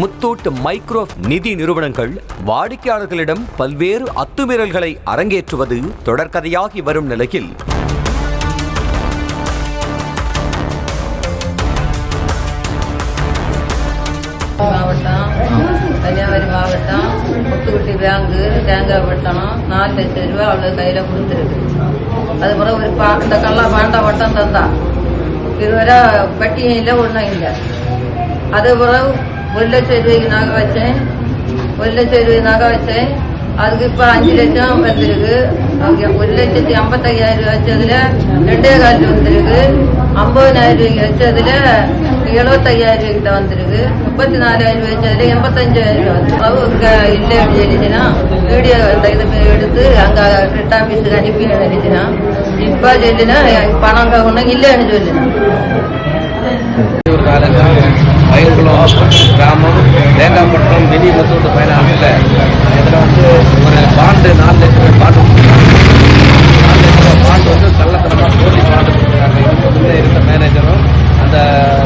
Muthoot micro நிதி நிறுவனங்கள் வாடிக்கையாளர்களிடம் பல்வேறு அத்துமீறல்களை அரங்கேற்றுவது தொடர்கதையாகி வரும் நிலையில் கன்னியாகுமரி மாவட்டம் முத்துக்குட்டி பேங்கு தேங்காய் பட்டம் 4 லட்சம் ரூபாய் அவளுக்கு கையில் கொடுத்துருக்கு. அது பிறகு ஒரு இந்த கல்லா பாண்டா பட்டம் தந்தா இதுவரை வட்டியும் இல்லை ஒன்றும் இல்லை. அது பிறகு 1 லட்சம் ரூபாய்க்கு நகை வச்சேன். 1 லட்சம் ரூபாய்க்கு நகை வச்சேன். அதுக்கு இப்போ 5 லட்சம் வந்துருக்கு. 1,55,000 வச்சதுல 2,4 வந்துருக்கு. 50,000 ரூபாய்க்கு வச்சதுல 75,000 கிட்ட வந்துருக்கு. 34,000 வச்சதுல 85,000 வந்துருக்கு. இல்லை அப்படி சொல்லிச்சுன்னா வீடியோ இது எடுத்து அங்கே ஹெட் ஆஃபீஸுக்கு அனுப்பி நினைச்சுன்னா இப்போ சொல்லினா பணம் ஒன்றும் இல்லைன்னு சொல்லினேன். வயங்குளம் கிராமம் தேங்காய்பட்டம் மினி முத்தூட் ஃபைனான்ஸில் இதில் ஒரு பாண்டு 4 லட்சம் ரூபாய் பாண்டு 4 லட்சம் ரூபாய் பாண்டு கள்ளத்தனமாக போலி பாண்டு கொடுத்துருக்காங்க. இதுக்கு முன்னே இருந்த மேனேஜரும் அந்த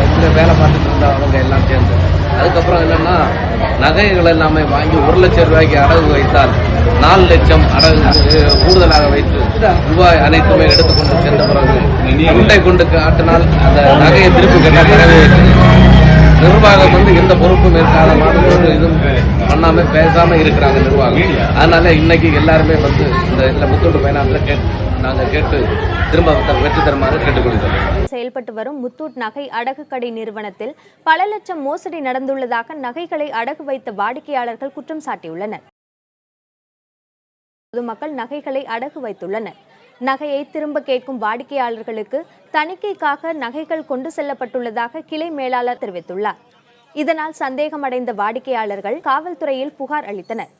இதில் வேலை பார்த்துட்டு இருந்த அவங்க எல்லாம் சேர்ந்து அதுக்கப்புறம் என்னென்னா நகைகள் எல்லாமே வாங்கி 1 லட்சம் ரூபாய்க்கு அடகு வைத்தால் 4 லட்சம் அடகு கூடுதலாக வைத்து ரூபாய் அனைத்துமே எடுத்துக்கொண்டு சென்ற பிறகு முட்டை கொண்டு காட்டினால் அந்த நகையை திருப்பி கேட்டால் நிர்வாகம் எந்த பொறுப்பும் இருக்காத மாதிரி ஒரு இதுவும் பண்ணாம பேசாம இருக்கிறாங்க நிர்வாகம். அதனால இன்னைக்கு எல்லாருமே இந்த முத்தூட் ஃபைனான்ஸ்ல நாங்கள் கேட்டு திரும்ப வெற்றி தருமாறு கேட்டுக்கொள்கிறோம். செயல்பட்டு வரும் முத்தூட் நகை அடகு கடை நிறுவனத்தில் பல லட்சம் மோசடி நடந்துள்ளதாக நகைகளை அடகு வைத்த வாடிக்கையாளர்கள் குற்றம் சாட்டியுள்ளனர். பொதுமக்கள் நகைகளை அடகு வைத்துள்ளனர். நகையை திரும்ப கேட்கும் வாடிக்கையாளர்களுக்கு தணிக்கைக்காக நகைகள் கொண்டு செல்லப்பட்டுள்ளதாக கிளை மேலாளர் தெரிவித்துள்ளார். இதனால் சந்தேகமடைந்த வாடிக்கையாளர்கள் காவல்துறையில் புகார் அளித்தனர்.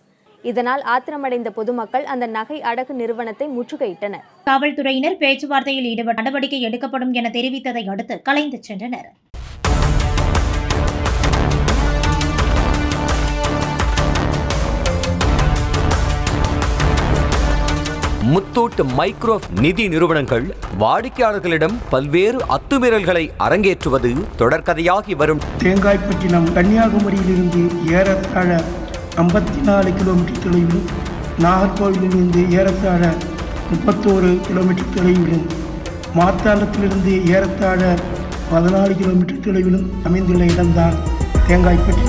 இதனால் ஆத்திரமடைந்த பொதுமக்கள் அந்த நகை அடகு நிறுவனத்தை முற்றுகையிட்டனர். காவல்துறையினர் பேச்சுவார்த்தையில் ஈடுபட்டு நடவடிக்கை எடுக்கப்படும் என தெரிவித்ததை அடுத்து கலைந்து சென்றனர். முத்தூட் மைக்ரோ நிதி நிறுவனங்கள் வாடிக்கையாளர்களிடம் பல்வேறு அத்துமீறல்களை அரங்கேற்றுவது தொடர்கதையாகி வரும். தேங்காய்பட்டினம் கன்னியாகுமரியிலிருந்து ஏறத்தாழ 54 கிலோமீட்டர் தொலைவிலும், நாகர்கோவிலிருந்து ஏறத்தாழ 31 கிலோமீட்டர் தொலைவிலும், மார்த்தாண்டத்திலிருந்து ஏறத்தாழ 14 கிலோமீட்டர் தொலைவிலும் அமைந்துள்ள இடம்தான் தேங்காய்பட்டி.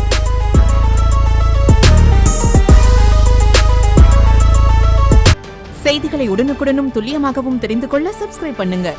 செய்திகளை உடனுக்குடனும் துல்லியமாகவும் தெரிந்து கொள்ள சப்ஸ்கிரைப் பண்ணுங்க.